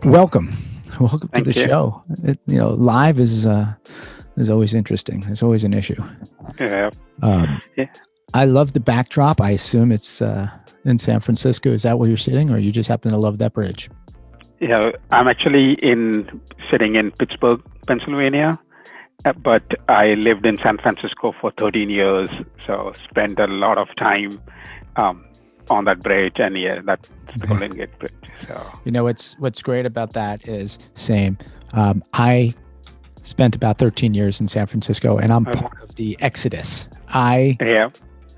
Welcome, welcome to the Thank you. show. Live is always interesting. There's always an issue. Yeah. Um, Yeah. I love the backdrop. I assume it's in San Francisco. Is that where you're sitting, or you just happen to love that bridge? Yeah. I'm actually in sitting in Pittsburgh, Pennsylvania, but I lived in San Francisco for 13 years, so spent a lot of time um, on that bridge, and yeah, that's the Yeah. Golden Gate Bridge. So What's great about that is same. I spent about 13 years in San Francisco, and I'm okay. part of the exodus. I Yeah.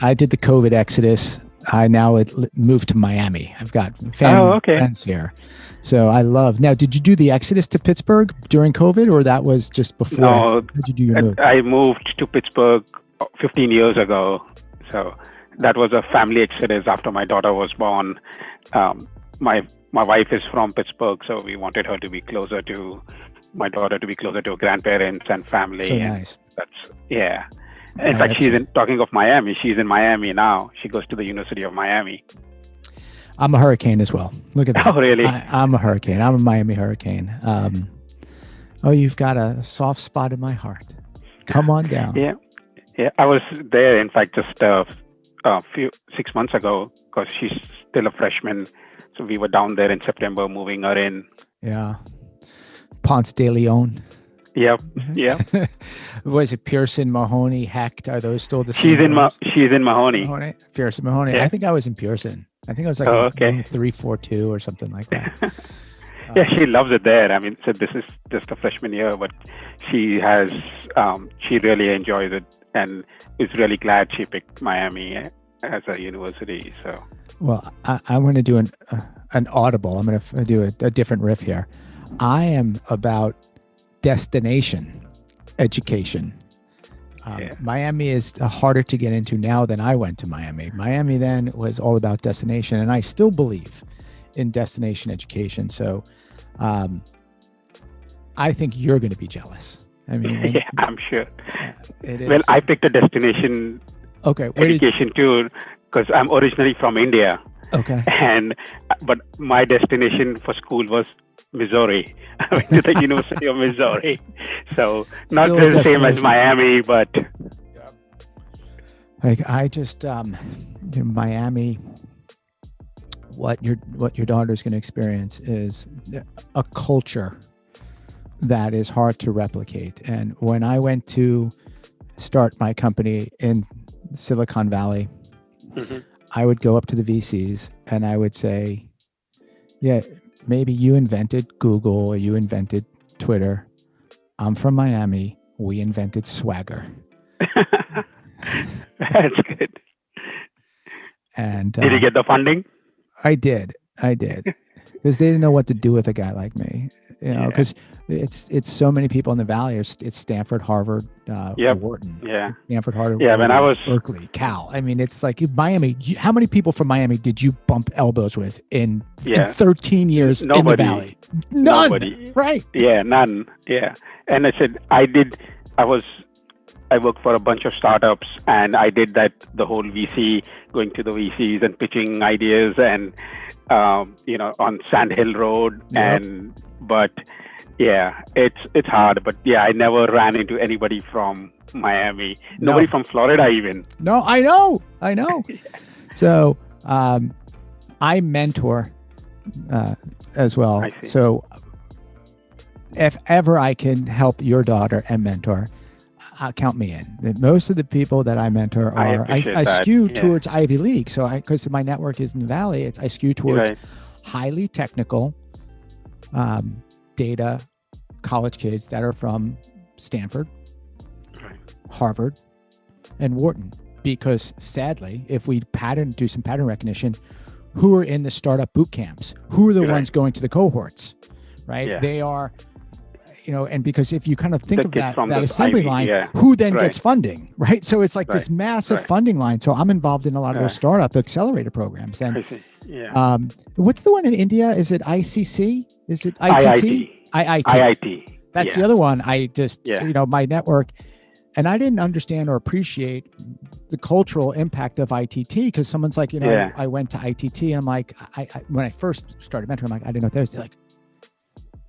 I did the COVID exodus. I now moved to Miami. I've got Oh, family and okay. friends here. So I love. Now, did you do the exodus to Pittsburgh during COVID, or that was just before? No, Did you do your move? I moved to Pittsburgh 15 years ago, so that was a family exodus after my daughter was born. My wife is from Pittsburgh, so we wanted her to be closer to my daughter, to be closer to her grandparents and family, So and nice. that's yeah. In Yeah, fact, that's. talking of Miami. She's in Miami now. She goes to the University of Miami. I'm a hurricane as well. Look at that. Oh, really? I'm a hurricane. I'm a Miami hurricane. Oh, you've got a soft spot in my heart. Come on down. Yeah, yeah. I was there, in fact, just a few 6 months ago, because she's still a freshman. So we were down there in September, moving her in. Yeah. Ponce de Leon. Yep, yep. Was it Pearson, Mahoney, Hecht? Are those still the same? She's in Mahoney. Pearson, Mahoney. Yeah. I think I was in Pearson. I think I was like Oh, in okay. 342 or something like that. Yeah, she loves it there. I mean, so this is just a freshman year, but she has she really enjoys it and is really glad she picked Miami as a university. So Well, I'm going to do an audible. I'm going to do a different riff here. I am about destination education. yeah. Miami is harder to get into now than I went to Miami. Miami then was all about destination, and I still believe in destination education. So I think you're going to be jealous. I mean, Yeah, I'm sure. it is. Well, I picked a destination Okay. education too because I'm originally from India, Okay. but my destination for school was Missouri. I went to the University of Missouri, so not Still a the same as destination. Miami, but Like I just Miami. What your daughter's going to experience is a culture that is hard to replicate. And when I went to start my company in Silicon Valley, mhm. I would go up to the VCs and I would say, yeah, maybe you invented Google or you invented Twitter. I'm from Miami. We invented swagger. That's good. And Did you get the funding? I did, because they didn't know what to do with a guy like me. Yeah. Because it's so many people in the valley. It's Stanford, Harvard, Yep. Wharton. Yeah. Stanford, Harvard. Yeah, when I was- Berkeley, Cal. I mean, it's like Miami. How many people from Miami did you bump elbows with in Yeah. 13 years in the Nobody. valley? None. Nobody. Right. Yeah, none. Yeah. And I said, I worked for a bunch of startups and I did that, the whole VC, going to the VCs and pitching ideas and, on Sand Hill Road. Yep. But yeah, it's hard. But yeah, I never ran into anybody from Miami, nobody from Florida even. No, I know. So I mentor as well. I see. So if ever I can help your daughter and mentor, count me in. Most of the people that I mentor I are appreciate I that. skew Yeah. towards Ivy League. So because my network is in the Valley, I skew towards Right. highly technical data college kids that are from Stanford, Right. Harvard, and Wharton. Because sadly, if we do some pattern recognition, who are in the startup boot camps? Who are the Right. ones going to the cohorts? Right? Yeah. They are, and because if you kind of think The of kids that from that the assembly Ivy, line, yeah. who then Right. gets funding? Right? So it's like this Right. massive Right. funding line. So I'm involved in a lot of those Yeah. startup accelerator programs. I And see. Yeah. what's the one in India? Is it ICC? Is it ITT? IIT. IIT. That's Yeah. the other one. I just, Yeah. my network, and I didn't understand or appreciate the cultural impact of ITT because someone's like, Yeah. I went to ITT and I'm like, I when I first started mentoring, I'm like, I didn't know what that was. They're like,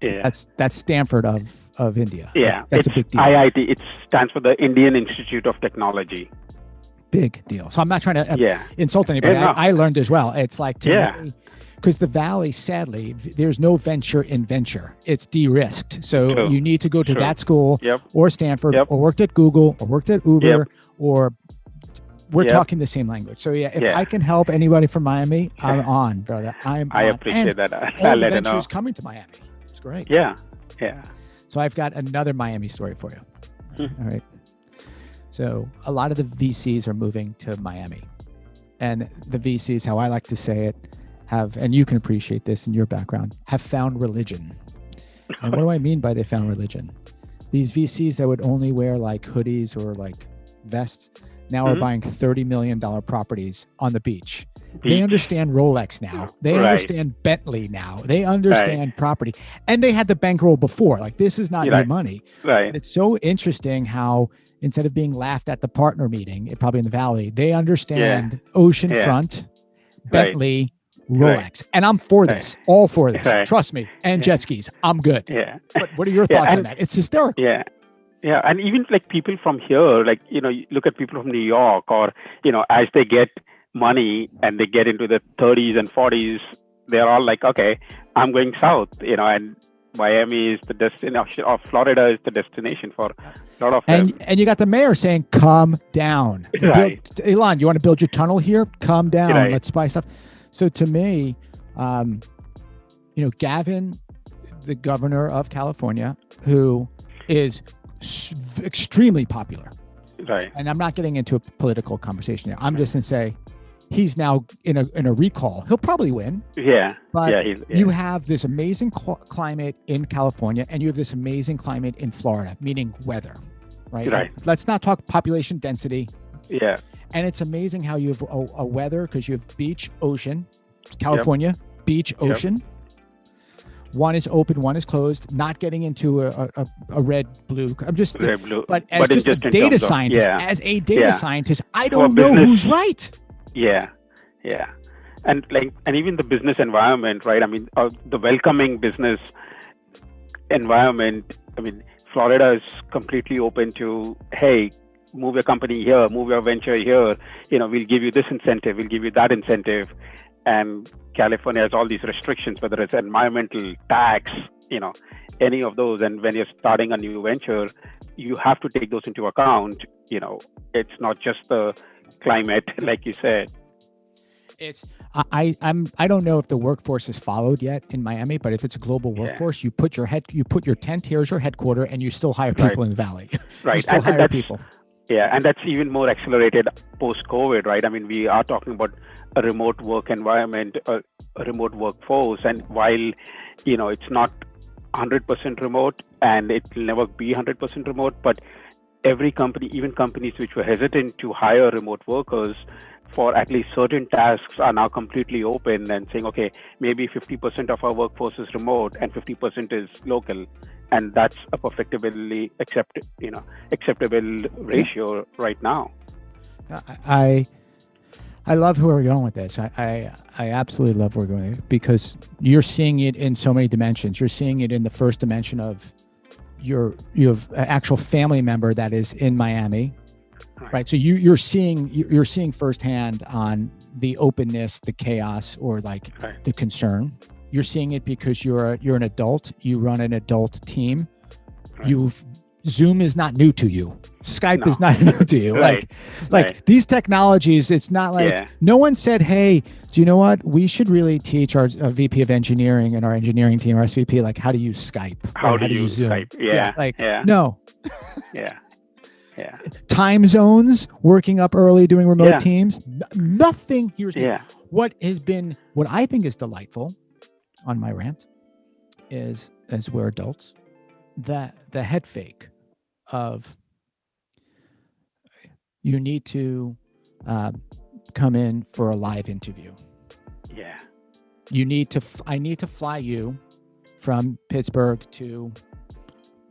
Yeah. That's Stanford of India. Yeah. That's It's a big deal. IIT. It stands for the Indian Institute of Technology. Big deal. So I'm not trying to Yeah. insult anybody. Yeah, no. I learned as well. It's like to Yeah. me, because the Valley, sadly, there's no venture in venture. It's de-risked. So True. you need to go to True. that school Yep. or Stanford Yep. or worked at Google or worked at Uber Yep. or we're Yep. talking the same language. So yeah, if Yeah. I can help anybody from Miami, I'm on, brother. I on. appreciate And that. all I'll the let you know. ventures coming to Miami. It's great. Yeah. Yeah. So I've got another Miami story for you. All right. So a lot of the VCs are moving to Miami. And the VCs, how I like to say it, have, and you can appreciate this in your background, have found religion. And what do I mean by they found religion? These VCs that would only wear like hoodies or like vests now are buying $30 million properties on the beach. They understand Rolex now. They understand Bentley now. They understand property. And they had the bankroll before. Like, this is not new money. Right. And it's so interesting how instead of being laughed at the partner meeting, probably in the Valley, they understand oceanfront, Bentley, Rolex. And I'm for this, all for this. Trust me. And jet skis. I'm good. Yeah. But what are your thoughts on that? It's hysterical. Yeah. Yeah. And even like people from here, like, you know, you look at people from New York or, you know, as they get money and they get into the 30s and 40s, they're all like, okay, I'm going south, you know, and Miami is the destination, or Florida is the destination for a lot of them. And you got the mayor saying, come down. Right. Elon, you want to build your tunnel here? Come down. Right. Let's buy stuff. So to me, you know, Gavin, the governor of California, who is extremely popular. Right. And I'm not getting into a political conversation here. I'm just going to say he's now in a recall. He'll probably win. Yeah. But you have this amazing climate in California and you have this amazing climate in Florida, meaning weather, right? Right. Let's not talk population density. Yeah. And it's amazing how you have a weather, because you have beach, ocean, California, beach, ocean. One is open, one is closed, not getting into a red, blue. I'm just, red, blue. But as just a data scientist, I don't know who's right. Yeah. Yeah. And even the business environment, right? I mean, the welcoming business environment. I mean, Florida is completely open to, hey, move your company here, move your venture here. You know, we'll give you this incentive, we'll give you that incentive. And California has all these restrictions, whether it's environmental, tax, you know, any of those. And when you're starting a new venture, you have to take those into account. You know, it's not just the climate, like you said. I don't know if the workforce is followed yet in Miami, but if it's a global workforce, you put your tent, here's your headquarter, and you still hire people in the Valley. Right. You still hire people. Yeah, and that's even more accelerated post-COVID, right? I mean, we are talking about a remote work environment, a remote workforce, and while, you know, it's not 100% remote and it will never be 100% remote, but every company, even companies which were hesitant to hire remote workers for at least certain tasks, are now completely open and saying, okay, maybe 50% of our workforce is remote and 50% is local. And that's a perfectly acceptable ratio right now. I love where we're going with this. I absolutely love where we're going, because you're seeing it in so many dimensions. You're seeing it in the first dimension of you have an actual family member that is in Miami, right? So you're seeing firsthand on the openness, the chaos, or like the concern. You're seeing it because you're an adult. You run an adult team. Right. Zoom is not new to you. Skype is not new to you. Like these technologies, it's not like no one said, hey, do you know what? We should really teach our VP of engineering and our engineering team, our SVP, like how to use Skype. How do you use Zoom? Skype? No. Yeah. Time zones, working up early, doing remote teams. Nothing. Here's what I think is delightful on my rant is, as we're adults, that the head fake of you need to come in for a live interview. Yeah. I need to fly you from Pittsburgh to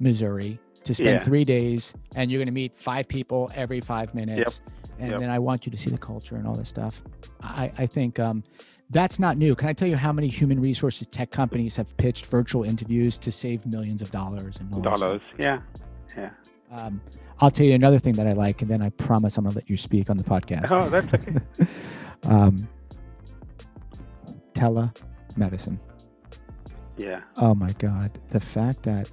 Missouri to spend 3 days, and you're going to meet 5 people every 5 minutes. And then I want you to see the culture and all this stuff. I think That's not new. Can I tell you how many human resources tech companies have pitched virtual interviews to save millions of dollars and all that Dollars. stuff? Yeah. I'll tell you another thing that I like, and then I promise I'm going to let you speak on the podcast. Oh, that's okay. Telemedicine. Yeah. Oh my God. The fact that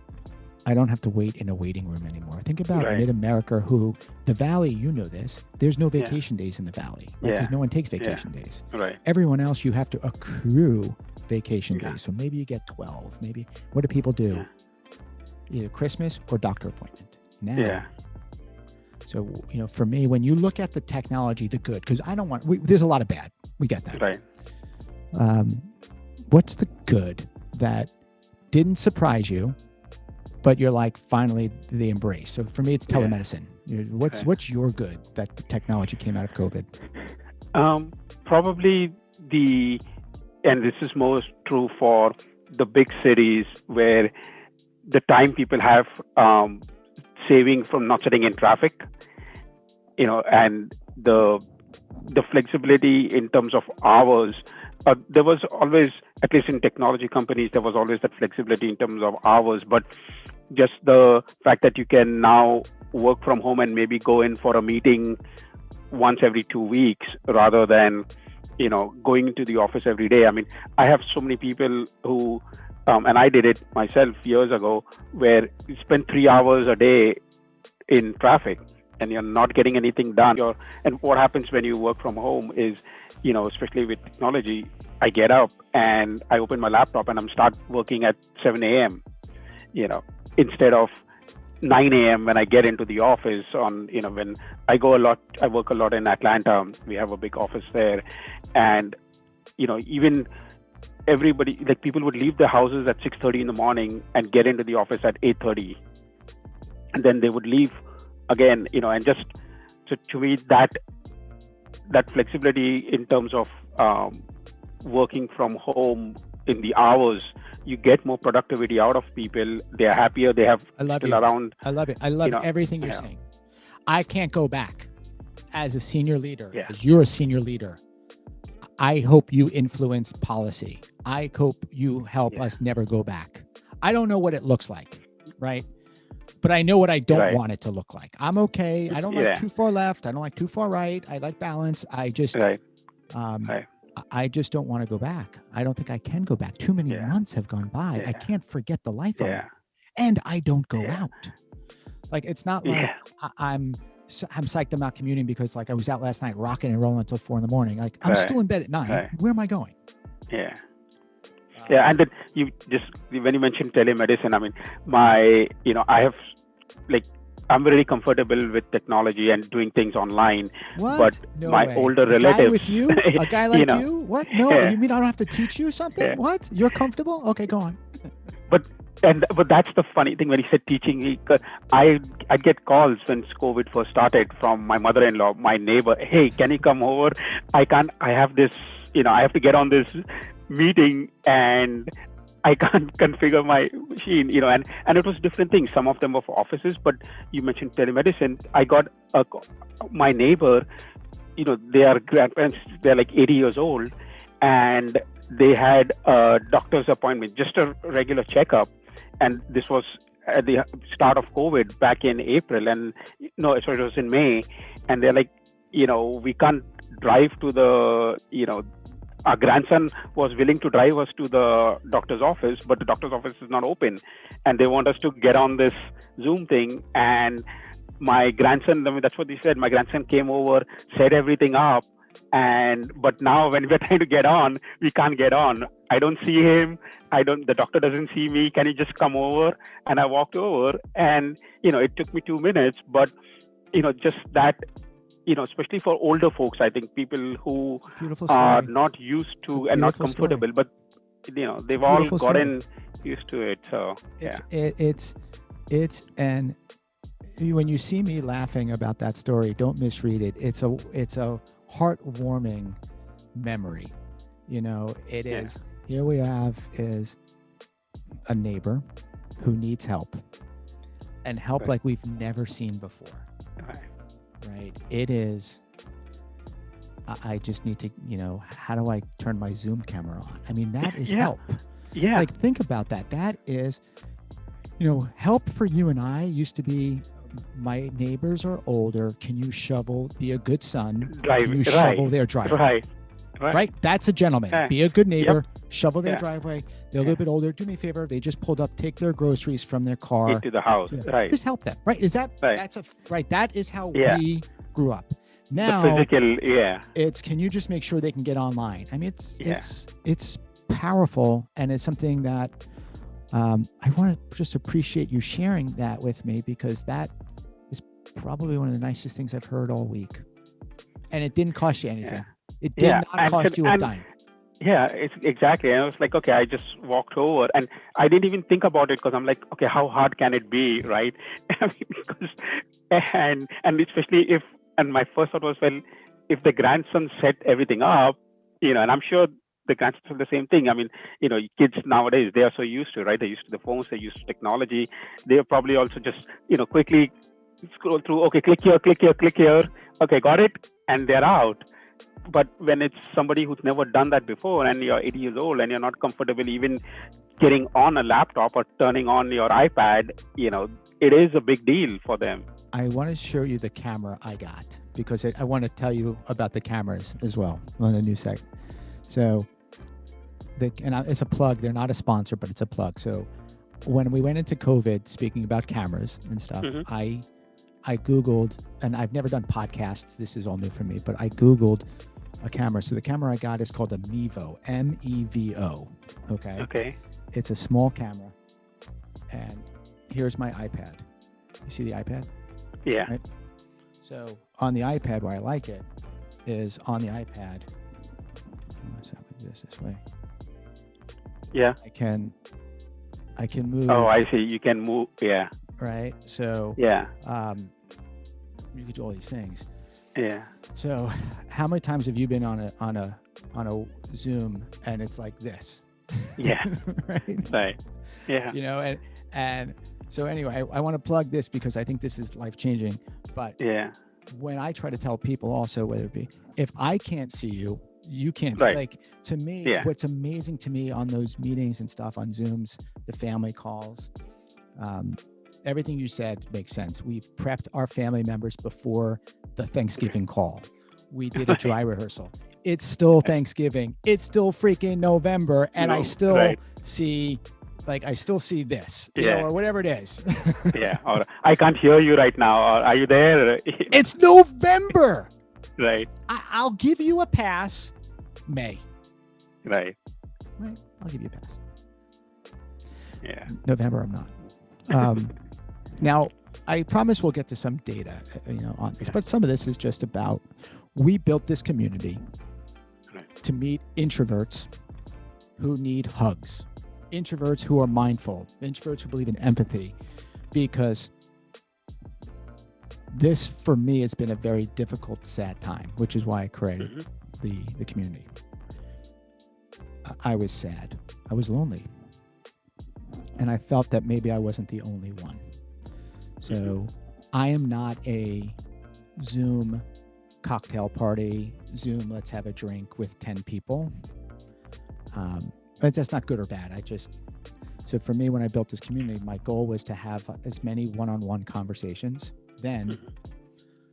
I don't have to wait in a waiting room anymore. Think about Right. Mid-America, who the Valley, you know this, there's no vacation days in the Valley, right? Because no one takes vacation days. Right. Everyone else, you have to accrue vacation Yeah. days. So maybe you get 12. Maybe, what do people do? Yeah. Either Christmas or doctor appointment. Now. Yeah. So, for me, when you look at the technology, the good, because I don't want, there's a lot of bad. We get that. Right. What's the good that didn't surprise you, but you're like, finally they embrace? So for me, it's telemedicine. What's your good that the technology came out of COVID? Probably and this is most true for the big cities, where the time people have saving from not sitting in traffic, and the flexibility in terms of hours. There was always, at least in technology companies, there was always that flexibility in terms of hours, but just the fact that you can now work from home and maybe go in for a meeting once every 2 weeks rather than, going into the office every day. I mean, I have so many people who, and I did it myself years ago, where you spend 3 hours a day in traffic and you're not getting anything done. And what happens when you work from home is, especially with technology, I get up and I open my laptop and I'm start working at 7 a.m., instead of 9 a.m. when I get into the office when I work a lot in Atlanta. We have a big office there. And, even everybody, like people would leave their houses at 6:30 in the morning and get into the office at 8:30. And then they would leave again, and just, so to me, that flexibility in terms of working from home in the hours, you get more productivity out of people. They're happier. They have still around. I love it. I love everything you're saying. I can't go back as a senior leader, as you're a senior leader. I hope you influence policy. I hope you help us never go back. I don't know what it looks like, right? But I know what I don't want it to look like. I'm okay. I don't like too far left. I don't like too far right. I like balance. I just, I just don't want to go back. I don't think I can go back. Too many months have gone by. I can't forget the life of it. And I don't go out. Like, it's not like I'm psyched I'm out commuting because, like, I was out last night rocking and rolling until 4 a.m. Like, I'm still in bed at 9. Where am I going? Yeah. And then when you mentioned telemedicine, I mean, I have, like, I'm very comfortable with technology and doing things online. What? But no my way. older a relatives, guy with you, a guy like you, what? No, you mean I don't have to teach you something? What? You're comfortable? Okay, go on. But that's the funny thing when he said teaching. I'd get calls when COVID first started from my mother-in-law, my neighbor. Hey, can you come over? I have this. I have to get on this meeting and I can't configure my machine. And it was different things. Some of them were for offices, but you mentioned telemedicine. I got my neighbor. They are grandparents. They're like 80 years old, and they had a doctor's appointment, just a regular checkup. And this was at the start of COVID back in April. And it was in May. And they're like, we can't drive to our grandson was willing to drive us to the doctor's office, but the doctor's office is not open. And they want us to get on this Zoom thing. And my grandson, that's what they said. My grandson came over, set everything up. But now when we're trying to get on, we can't get on. I don't see him. The doctor doesn't see me. Can you just come over? And I walked over, and, it took me 2 minutes, but, just that, especially for older folks, I think people who are not used to and not comfortable, but, they've all gotten used to it. So, when you see me laughing about that story, don't misread it. It's a heartwarming memory. It is. Here we have is a neighbor who needs help, and help like we've never seen before. Right. It is. I just need to, how do I turn my Zoom camera on? I mean, that is Yeah. help. Yeah. Like, think about that. That is, help for you and I used to be, my neighbors are older. Can you be a good son? Can you shovel their driveway? Right. That's a gentleman. Yeah. Be a good neighbor, Yep. shovel their Yeah. driveway. They're a little bit older. Do me a favor. They just pulled up, take their groceries from their car. Into the house. Right. Just help them. Right. Is that, Right. That is how Yeah. we grew up. Now, the physical, it's, can you just make sure they can get online? I mean, it's powerful, and it's something that I want to just appreciate you sharing that with me, because that is probably one of the nicest things I've heard all week. And it didn't cost you anything. Yeah. It did not cost you a dime. Yeah, it's exactly. And I was like, okay, I just walked over, and I didn't even think about it, because I'm like, okay, how hard can it be, right? I mean, because, and especially if, and my first thought was, well, if the grandson set everything up, and I'm sure the grandsons are the same thing. I mean, kids nowadays, they are so used to, right? They're used to the phones, they're used to technology. They're probably also just, quickly scroll through, okay, click here, click here, click here. Okay, got it. And they're out. But when it's somebody who's never done that before, and you're 80 years old and you're not comfortable even getting on a laptop or turning on your iPad, it is a big deal for them. I want to show you the camera I got, because I want to tell you about the cameras as well on the new site. So, it's a plug. They're not a sponsor, but it's a plug. So, when we went into COVID, speaking about cameras and stuff, I Googled, and I've never done podcasts. This is all new for me, but I Googled a camera. So the camera I got is called a Mevo, M-E-V-O. Okay. Okay. It's a small camera, and here's my iPad. You see the iPad? Yeah. Right? So on the iPad, where I like it is on the iPad. This way. Yeah. I can move. Oh, I see. You can move. Yeah. Right. So yeah. You can do all these things. Yeah. So how many times have you been on a Zoom and it's like this? Yeah. Right. Yeah. And so anyway, I want to plug this because I think this is life-changing. But when I try to tell people also, whether it be, if I can't see you, you can't see. Like, to me, what's amazing to me on those meetings and stuff, on Zooms, the family calls, everything you said makes sense. We've prepped our family members before the Thanksgiving call. We did a dry rehearsal. It's still Thanksgiving. It's still freaking November. And I still see, I still see this, or whatever it is. Yeah. Or I can't hear you right now. Or are you there? It's November. Right. I'll give you a pass. May. Right. I'll give you a pass. Yeah. November, I'm not. Now, I promise we'll get to some data, on this, but some of this is just about, we built this community to meet introverts who need hugs, introverts who are mindful, introverts who believe in empathy, because this, for me, has been a very difficult, sad time, which is why I created the community. I was sad. I was lonely. And I felt that maybe I wasn't the only one. So I am not a Zoom cocktail party, Zoom let's have a drink with 10 people. But that's not good or bad. So for me, when I built this community, my goal was to have as many one-on-one conversations, then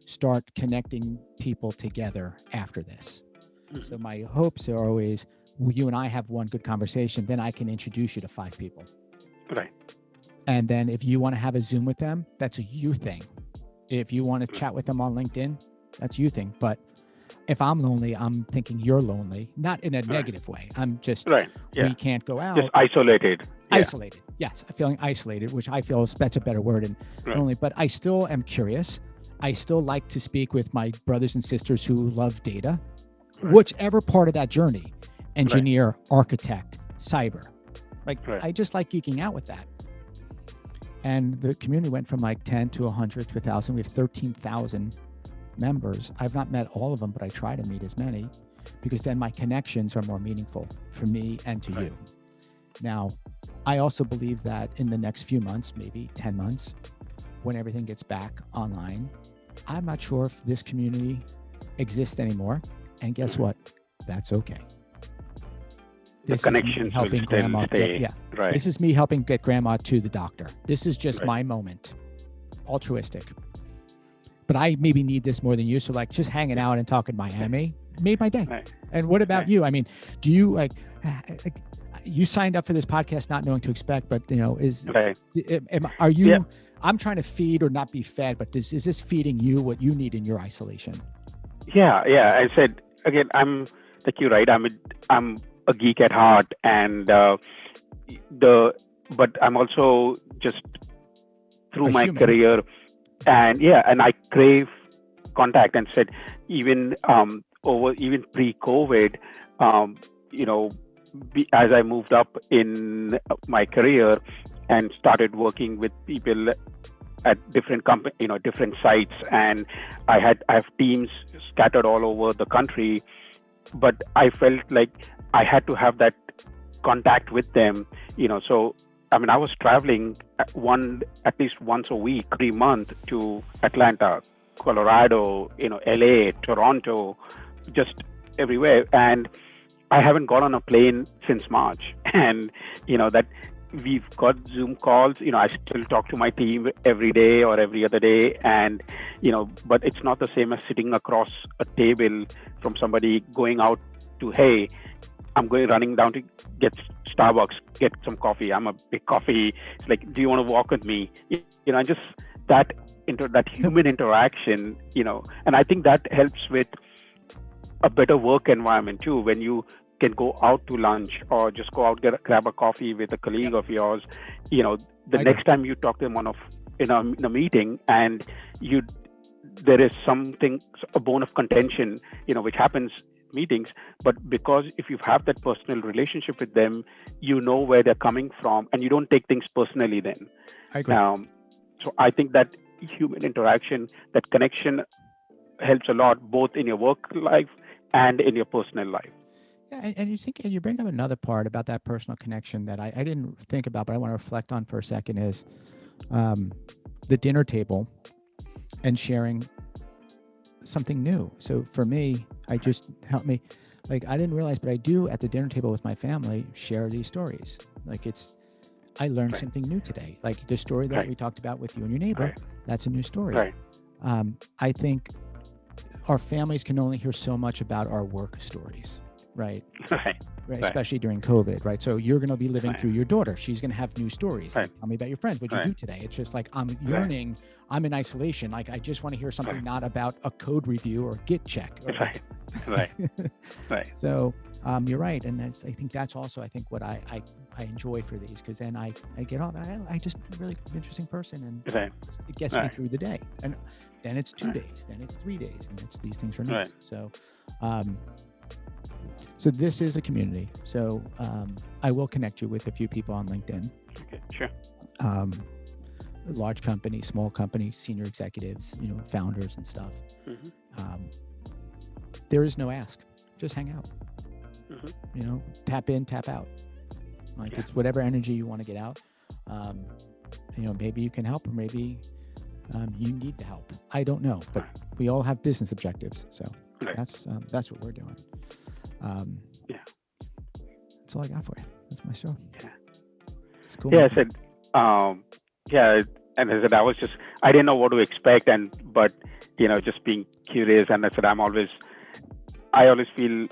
start connecting people together after this. So my hopes are always, you and I have one good conversation, then I can introduce you to 5 people. Right. And then if you want to have a Zoom with them, that's a you thing. If you want to chat with them on LinkedIn, that's you thing. But if I'm lonely, I'm thinking you're lonely, not in a negative way. I'm just, we can't go out. Just isolated. Isolated. Yes. I'm feeling isolated, which I feel that's a better word than lonely, but I still am curious. I still like to speak with my brothers and sisters who love data, whichever part of that journey, engineer, architect, cyber. I just like geeking out with that. And the community went from 10 to 100 to 1,000. We have 13,000 members. I've not met all of them, but I try to meet as many, because then my connections are more meaningful for me and to you. Now, I also believe that in the next few months, maybe 10 months, when everything gets back online, I'm not sure if this community exists anymore. And guess what? That's okay. The connections will helping still grandma stay. get, Right. This is me helping get grandma to the doctor. This is just Right. my moment. Altruistic. But I maybe need this more than you. So like just hanging out and talking Miami made my day. Right. And what about Right. you? I mean, do you like you signed up for this podcast not knowing to expect, but Right. are you, Yeah. I'm trying to feed or not be fed, but is this feeding you what you need in your isolation? Yeah. I said again, I'm like you, right? I'm a geek at heart, and but I'm also just through A my human. career, and I crave contact. And said even even pre-COVID, um, you know, as I moved up in my career and started working with people at different different sites, and I have teams scattered all over the country, but I felt like I had to have that contact with them. So I mean, I was traveling at least once a week, every month, to Atlanta, Colorado, LA, Toronto, just everywhere. And I haven't got on a plane since March. And that we've got Zoom calls. I still talk to my team every day or every other day, and but it's not the same as sitting across a table from somebody, going out to, hey, I'm running down to get Starbucks, get some coffee. I'm a big coffee. It's like, do you want to walk with me? Just that that human interaction. And I think that helps with a better work environment too. When you can go out to lunch or just go out, grab a coffee with a colleague of yours, the next time you talk to them in a meeting, and there is a bone of contention, which happens meetings, but because if you have that personal relationship with them, where they're coming from, and you don't take things personally then. I agree. So I think that human interaction, that connection, helps a lot, both in your work life and in your personal life. Yeah, and you bring up another part about that personal connection that I didn't think about, but I want to reflect on for a second, is the dinner table and sharing something new. So for me, I just helped me, like, I didn't realize, but I do at the dinner table with my family share these stories. Like I learned something new today. Like the story that we talked about with you and your neighbor, that's a new story. Right. I think our families can only hear so much about our work stories, right? Right. Especially during COVID, right? So you're going to be living through your daughter. She's going to have new stories. Right. Like, tell me about your friends. What'd you do today? It's just like, I'm yearning. I'm in isolation. Like, I just want to hear something not about a code review or Git check. Right. So you're right. And I think that's also, what I enjoy for these, because then I get off. I just a really interesting person, and it gets me through the day. And then it's 2 days, then it's 3 days, and these things are nice. So, so this is a community. So I will connect you with a few people on LinkedIn. Okay, sure. Large company, small company, senior executives, founders and stuff. Mm-hmm. There is no ask. Just hang out. Mm-hmm. Tap in, tap out. Like it's whatever energy you want to get out. Maybe you can help, or maybe you need the help. I don't know, but we all have business objectives. So that's what we're doing. That's all I got for you. That's my show. Yeah. It's cool. Yeah, I said, and I said, I didn't know what to expect, but just being curious, and I said, I always feel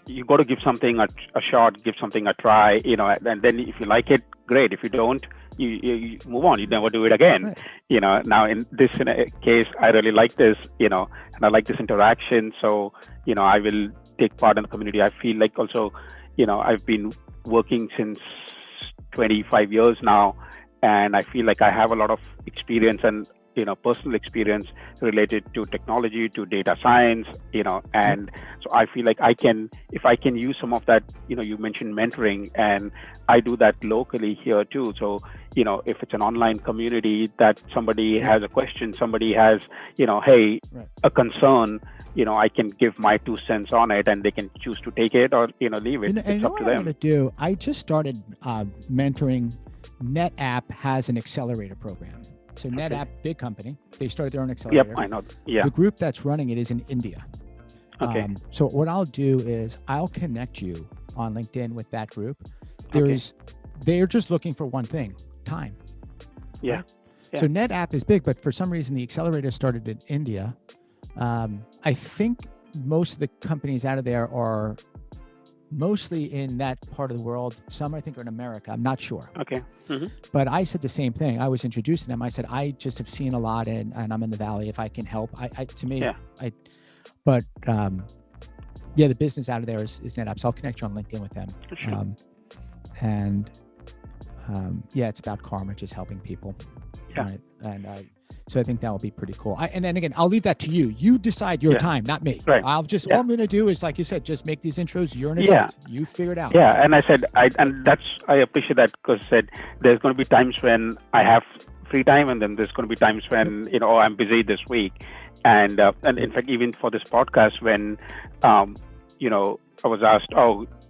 you got to give something a shot, give something a try, and then if you like it, great. If you don't, you move on. You never do it again. Right. Now in this case, I really like this, and I like this interaction. So, I will take part in the community. I feel like also, I've been working since 25 years now, and I feel like I have a lot of experience and personal experience related to technology, to data science, and so I feel like if I can use some of that, you mentioned mentoring, and I do that locally here too. So, if it's an online community that somebody has a question, somebody has, hey, a concern, I can give my 2 cents on it, and they can choose to take it or, leave it. It's up to them. I'm going to do, I just started mentoring. NetApp has an accelerator program. So NetApp, big company, they started their own accelerator. Yep, I know. Yeah. The group that's running it is in India. Okay. So what I'll do is I'll connect you on LinkedIn with that group. Okay. They're just looking for one thing: time. Yeah. Right? Yeah. So NetApp is big, but for some reason the accelerator started in India. I think most of the companies out of there are mostly in that part of the world. Some I think are in America. I'm not sure. Okay. Mm-hmm. But I said the same thing. I was introducing them. I said, I just have seen a lot and I'm in the Valley. If I can help, the business out of there is NetApp. So I'll connect you on LinkedIn with them. Sure. It's about karma, just helping people. Yeah. Right. And so I think that will be pretty cool. And then again, I'll leave that to you. You decide your time, not me. Right. All I'm going to do is, like you said, just make these intros. You're an adult. You figure it out. Yeah. And I said, I appreciate that, because I said there's going to be times when I have free time, and then there's going to be times when, I'm busy this week. And in fact, even for this podcast, when, I was asked,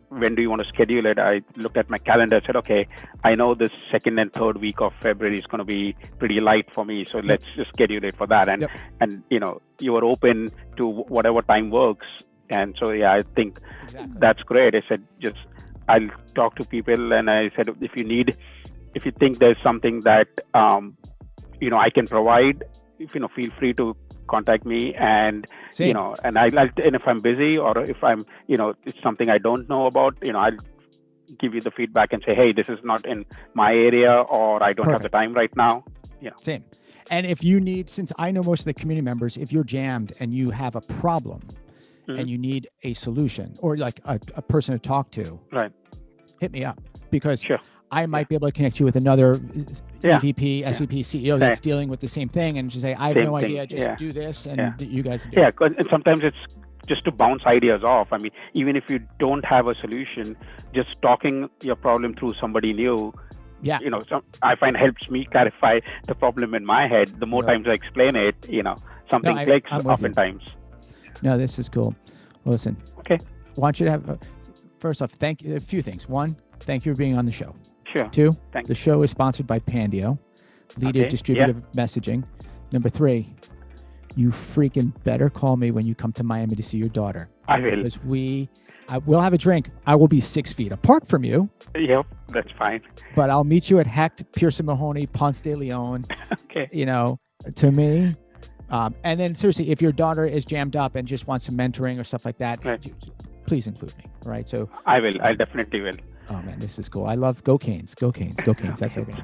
when do you want to schedule it? I looked at my calendar, said, okay, I know this second and third week of February is going to be pretty light for me. So let's just schedule it for that. And you are open to whatever time works. And so, I think that's great. I said, I'll talk to people. And I said, if you think there's something that, I can provide, feel free to contact me, and and and if I'm busy, or if I'm it's something I don't know about, I'll give you the feedback and say, hey, this is not in my area, or I don't have the time right now. Same. And if you need, since I know most of the community members, if you're jammed and you have a problem and you need a solution, or like a person to talk to, right, hit me up, because I might be able to connect you with another EVP, SVP, CEO that's dealing with the same thing, and just say, I have no idea, just do this, and you guys do it. And sometimes it's just to bounce ideas off. I mean, even if you don't have a solution, just talking your problem through somebody new, I find helps me clarify the problem in my head. The more times I explain it, something clicks oftentimes. No, this is cool. Well, listen. Okay. I want you to have, first off, thank you. A few things. One, thank you for being on the show. Sure. 2, the show is sponsored by Pandio, leader distributive messaging. Number 3, you freaking better call me when you come to Miami to see your daughter. I will. Because we'll have a drink. I will be 6 feet apart from you. Yep, that's fine. But I'll meet you at Hecht, Pearson Mahoney, Ponce de Leon. Okay. To me. And then seriously, if your daughter is jammed up and just wants some mentoring or stuff like that, please include me. All right. So I will. I definitely will. Oh man, this is cool. I love Go Canes. Go Canes. Go Canes. That's okay.